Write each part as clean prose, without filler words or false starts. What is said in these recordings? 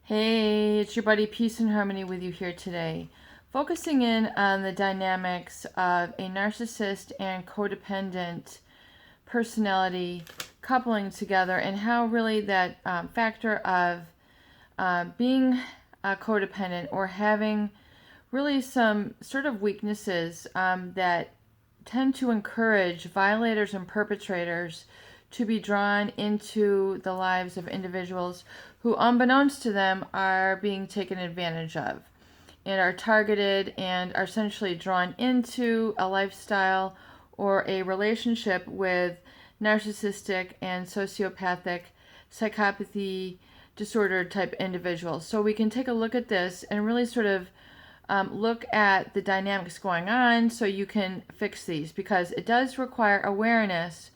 Hey, it's your buddy Peace and Harmony with you here today. Focusing in on the dynamics of a narcissist and codependent personality coupling together and how really that factor of being codependent or having really some sort of weaknesses that tend to encourage violators and perpetrators to be drawn into the lives of individuals who, unbeknownst to them, are being taken advantage of and are targeted and are essentially drawn into a lifestyle or a relationship with narcissistic and sociopathic, psychopathy, disordered type individuals. So we can take a look at this and really sort of look at the dynamics going on so you can fix these, because it does require awareness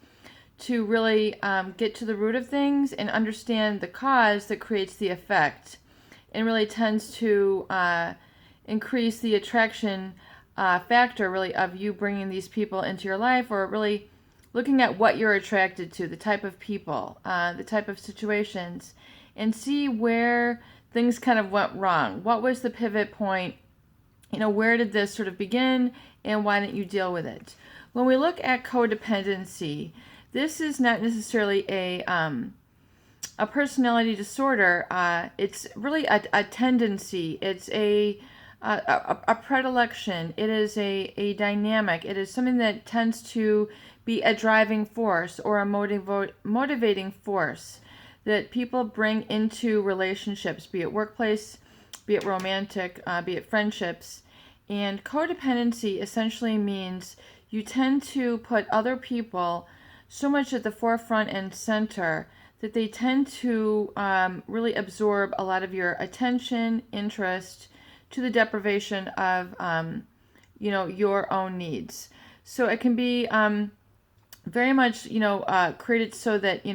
to really get to the root of things and understand the cause that creates the effect, and really tends to increase the attraction factor really of you bringing these people into your life, or really looking at what you're attracted to, the type of people, the type of situations, and see where things kind of went wrong. What was the pivot point? Where did this sort of begin, and why didn't you deal with it? When we look at codependency, this is not necessarily a personality disorder. It's really a tendency. It's a predilection. It is a dynamic. It is something that tends to be a driving force or a motivating force that people bring into relationships, be it workplace, be it romantic, be it friendships. And codependency essentially means you tend to put other people so much at the forefront and center that they tend to really absorb a lot of your attention, interest, to the deprivation of your own needs. So it can be very much created so that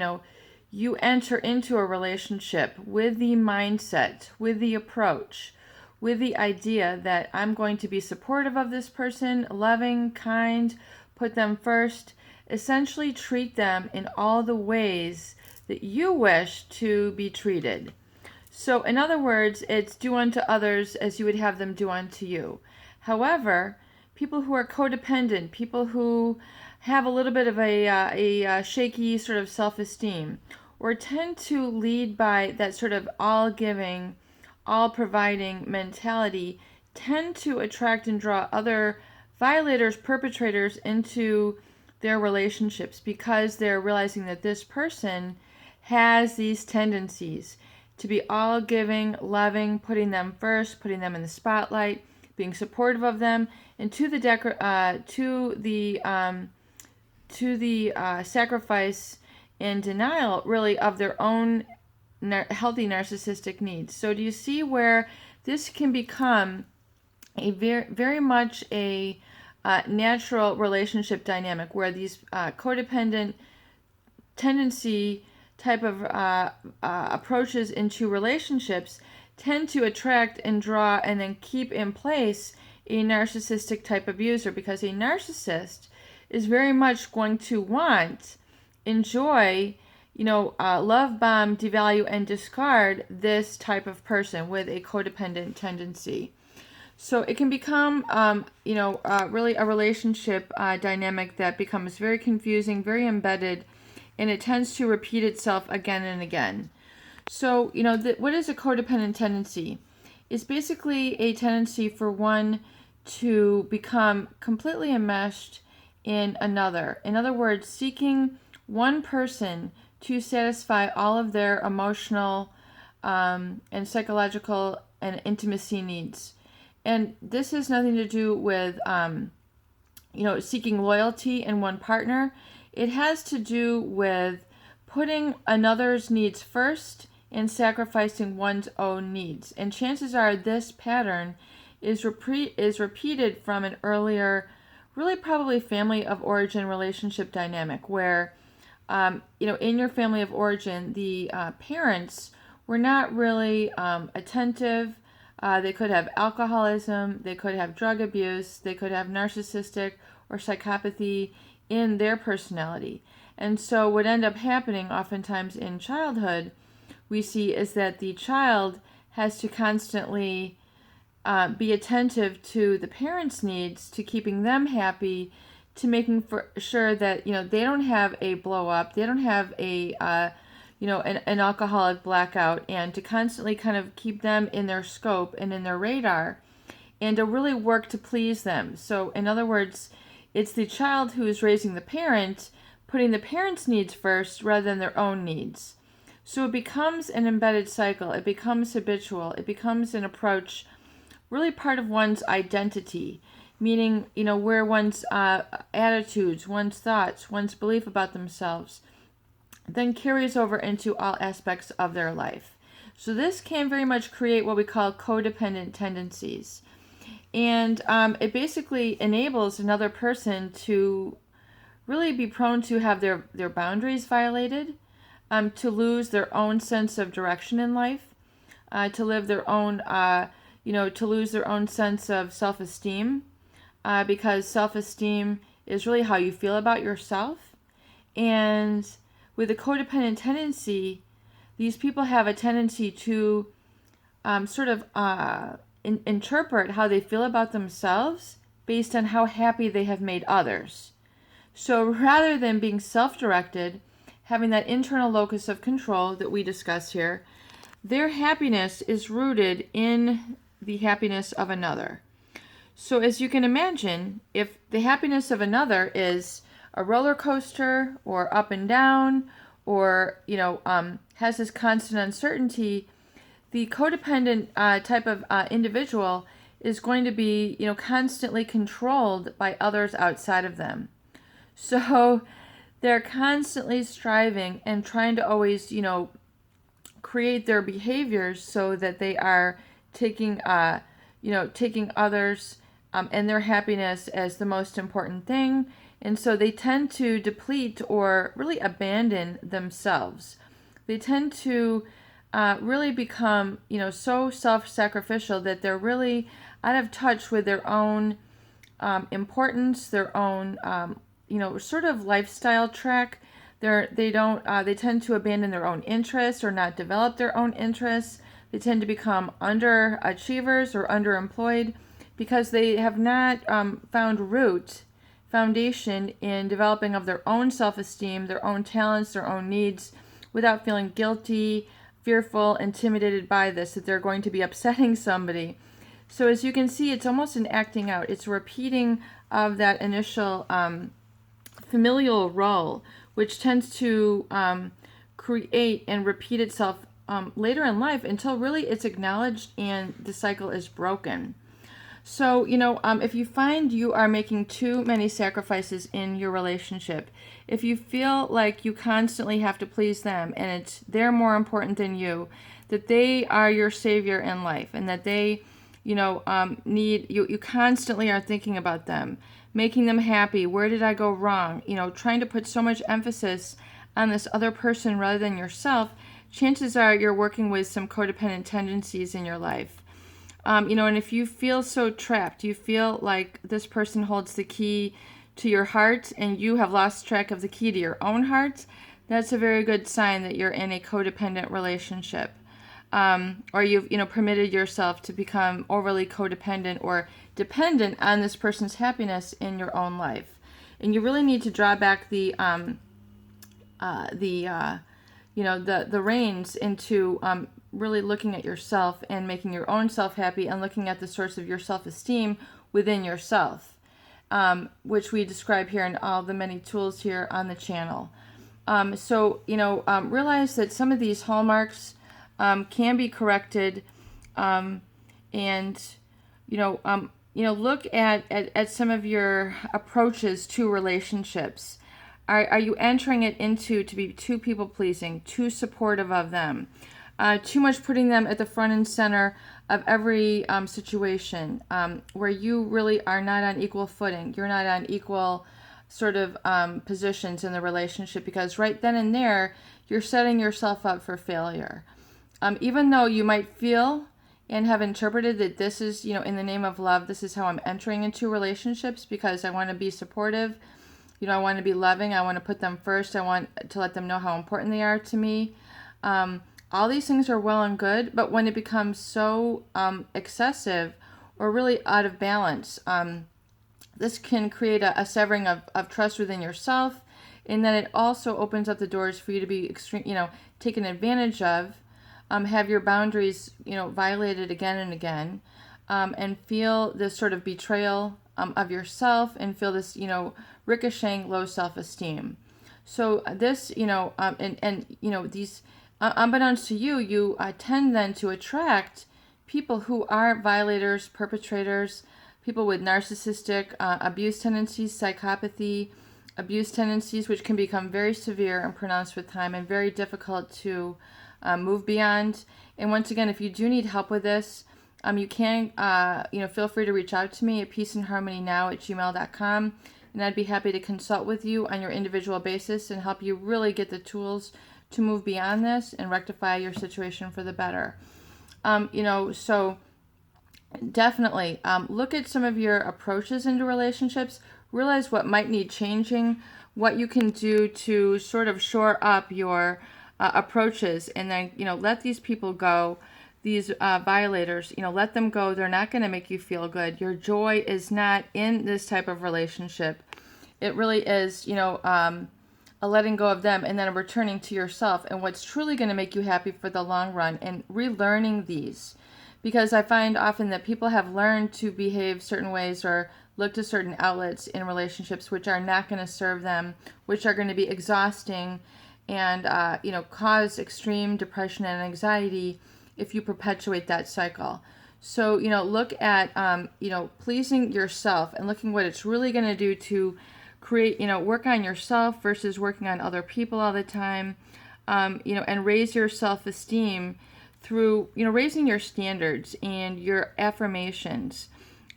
you enter into a relationship with the mindset, with the approach, with the idea that I'm going to be supportive of this person, loving, kind, put them first, essentially treat them in all the ways that you wish to be treated. So in other words, it's do unto others as you would have them do unto you. However, people who are codependent, people who have a little bit of a shaky sort of self-esteem, or tend to lead by that sort of all-giving, all-providing mentality, tend to attract and draw other violators, perpetrators into their relationships, because they're realizing that this person has these tendencies to be all giving, loving, putting them first, putting them in the spotlight, being supportive of them, and to the sacrifice and denial really of their own healthy narcissistic needs. So do you see where this can become a very, very much a natural relationship dynamic, where these codependent tendency type of approaches into relationships tend to attract and draw and then keep in place a narcissistic type abuser, because a narcissist is very much going to want, enjoy, love bomb, devalue, and discard this type of person with a codependent tendency. So it can become, really a relationship dynamic that becomes very confusing, very embedded, and it tends to repeat itself again and again. So, what is a codependent tendency? It's basically a tendency for one to become completely enmeshed in another. In other words, seeking one person to satisfy all of their emotional and psychological and intimacy needs. And this has nothing to do with, seeking loyalty in one partner. It has to do with putting another's needs first and sacrificing one's own needs. And chances are this pattern is repeated from an earlier, really probably family of origin relationship dynamic, where, in your family of origin, the parents were not really attentive. They could have alcoholism, they could have drug abuse, they could have narcissistic or psychopathy in their personality. And so what end up happening oftentimes in childhood, we see, is that the child has to constantly be attentive to the parents' needs, to keeping them happy, to making sure that they don't have a blow up, they don't have a an alcoholic blackout, and to constantly kind of keep them in their scope and in their radar, and to really work to please them. So in other words, it's the child who is raising the parent, putting the parent's needs first rather than their own needs. So it becomes an embedded cycle, it becomes habitual, it becomes an approach, really part of one's identity, meaning, where one's attitudes, one's thoughts, one's belief about themselves then carries over into all aspects of their life. So this can very much create what we call codependent tendencies. And it basically enables another person to really be prone to have their boundaries violated, to lose their own sense of direction in life, to live their own, to lose their own sense of self-esteem, because self-esteem is really how you feel about yourself. And with a codependent tendency, these people have a tendency to interpret how they feel about themselves based on how happy they have made others. So rather than being self-directed, having that internal locus of control that we discuss here, their happiness is rooted in the happiness of another. So as you can imagine, if the happiness of another is a roller coaster or up and down or, has this constant uncertainty, the codependent type of individual is going to be, constantly controlled by others outside of them. So they're constantly striving and trying to always, create their behaviors so that they are taking others and their happiness as the most important thing. And so they tend to deplete or really abandon themselves. They tend to really become, so self-sacrificial that they're really out of touch with their own importance, their own, sort of lifestyle track. They tend to abandon their own interests or not develop their own interests. They tend to become underachievers or underemployed because they have not foundation in developing of their own self-esteem, their own talents, their own needs, without feeling guilty, fearful, intimidated by this, that they're going to be upsetting somebody. So as you can see, it's almost an acting out. It's a repeating of that initial familial role, which tends to create and repeat itself later in life until really it's acknowledged and the cycle is broken. So, if you find you are making too many sacrifices in your relationship, if you feel like you constantly have to please them and they're more important than you, that they are your savior in life and that they, need you constantly are thinking about them, making them happy. Where did I go wrong? Trying to put so much emphasis on this other person rather than yourself, chances are you're working with some codependent tendencies in your life. And if you feel so trapped, you feel like this person holds the key to your heart and you have lost track of the key to your own heart, that's a very good sign that you're in a codependent relationship. Or you've, permitted yourself to become overly codependent or dependent on this person's happiness in your own life. And you really need to draw back the reins into really looking at yourself and making your own self happy and looking at the source of your self-esteem within yourself, which we describe here in all the many tools here on the channel. Realize that some of these hallmarks can be corrected, look at some of your approaches to relationships. Are you entering it to be too people-pleasing, too supportive of them, too much putting them at the front and center of every situation, where you really are not on equal footing, you're not on equal sort of positions in the relationship, because right then and there, you're setting yourself up for failure. Even though you might feel and have interpreted that this is, in the name of love, this is how I'm entering into relationships because I want to be supportive, I want to be loving, I want to put them first, I want to let them know how important they are to me. All these things are well and good, but when it becomes so excessive or really out of balance, this can create a severing of trust within yourself, and then it also opens up the doors for you to be taken advantage of, have your boundaries, violated again and again, and feel this sort of betrayal of yourself, and feel this, ricocheting low self-esteem. So this, these, unbeknownst to you, you tend then to attract people who are violators, perpetrators, people with narcissistic abuse tendencies, psychopathy, abuse tendencies, which can become very severe and pronounced with time and very difficult to move beyond. And once again, if you do need help with this, you can, feel free to reach out to me at peaceandharmonynow@gmail.com, and I'd be happy to consult with you on your individual basis and help you really get the tools to move beyond this and rectify your situation for the better. So definitely look at some of your approaches into relationships, realize what might need changing, what you can do to sort of shore up your approaches, and then, let these people go, these violators, let them go. They're not going to make you feel good. Your joy is not in this type of relationship. It really is, a letting go of them and then a returning to yourself and what's truly going to make you happy for the long run, and relearning these. Because I find often that people have learned to behave certain ways or look to certain outlets in relationships which are not going to serve them, which are going to be exhausting and, cause extreme depression and anxiety if you perpetuate that cycle. So, look at, pleasing yourself and looking what it's really going to do to create, work on yourself versus working on other people all the time, and raise your self-esteem through, raising your standards and your affirmations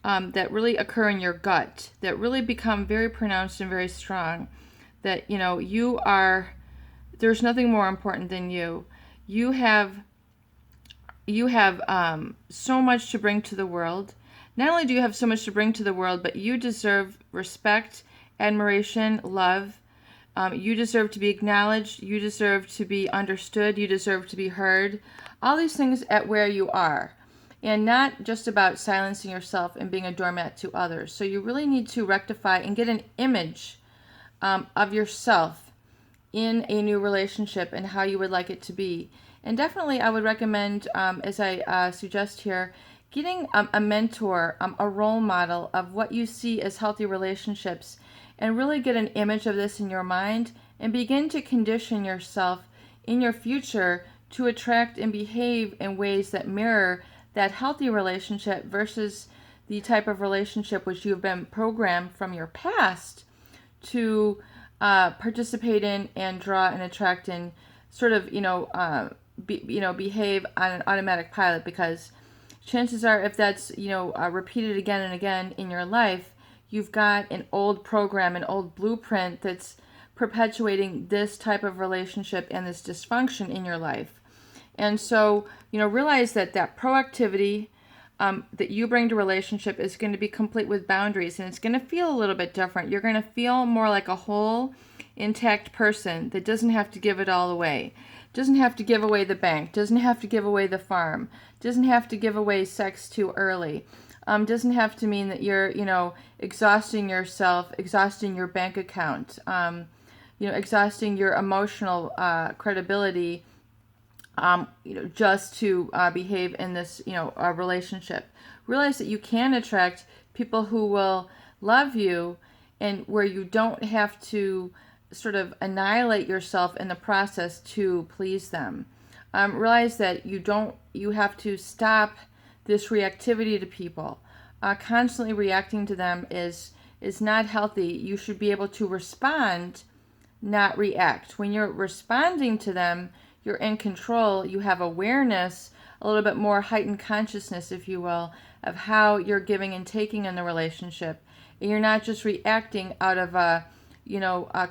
that really occur in your gut, that really become very pronounced and very strong, that, there's nothing more important than you. You have so much to bring to the world. Not only do you have so much to bring to the world, but you deserve respect, admiration, love. You deserve to be acknowledged. You deserve to be understood. You deserve to be heard. All these things at where you are. And not just about silencing yourself and being a doormat to others. So you really need to rectify and get an image of yourself in a new relationship and how you would like it to be. And definitely I would recommend, as I suggest here, getting a mentor, a role model of what you see as healthy relationships, and really get an image of this in your mind and begin to condition yourself in your future to attract and behave in ways that mirror that healthy relationship versus the type of relationship which you've been programmed from your past to participate in and draw and attract and sort of, behave on an automatic pilot, because chances are if that's, repeated again and again in your life, you've got an old program, an old blueprint that's perpetuating this type of relationship and this dysfunction in your life. And so, realize that proactivity that you bring to relationship is going to be complete with boundaries, and it's going to feel a little bit different. You're going to feel more like a whole, intact person that doesn't have to give it all away, doesn't have to give away the bank, doesn't have to give away the farm, doesn't have to give away sex too early, doesn't have to mean that you're, exhausting yourself, exhausting your bank account, exhausting your emotional credibility, just to behave in this, relationship. Realize that you can attract people who will love you, and where you don't have to sort of annihilate yourself in the process to please them. Realize that you have to stop this reactivity to people. Constantly reacting to them is not healthy. You should be able to respond, not react. When you're responding to them, you're in control. You have awareness, a little bit more heightened consciousness, if you will, of how you're giving and taking in the relationship. And you're not just reacting out of a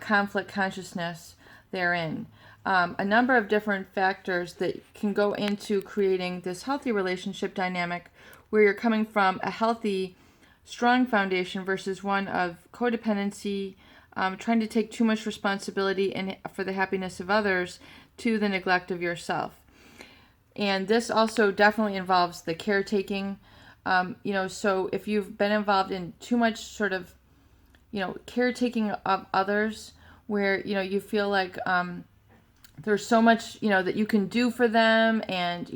conflict consciousness therein. A number of different factors that can go into creating this healthy relationship dynamic, where you're coming from a healthy, strong foundation versus one of codependency, trying to take too much responsibility and for the happiness of others, to the neglect of yourself. And this also definitely involves the caretaking. So if you've been involved in too much sort of, caretaking of others, where, you feel like there's so much, that you can do for them, and,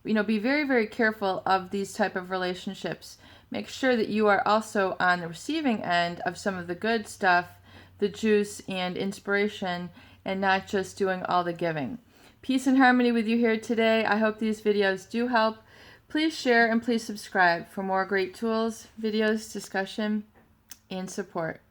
be very, very careful of these type of relationships. Make sure that you are also on the receiving end of some of the good stuff, the juice and inspiration, and not just doing all the giving. Peace and harmony with you here today. I hope these videos do help. Please share and please subscribe for more great tools, videos, discussion, and support.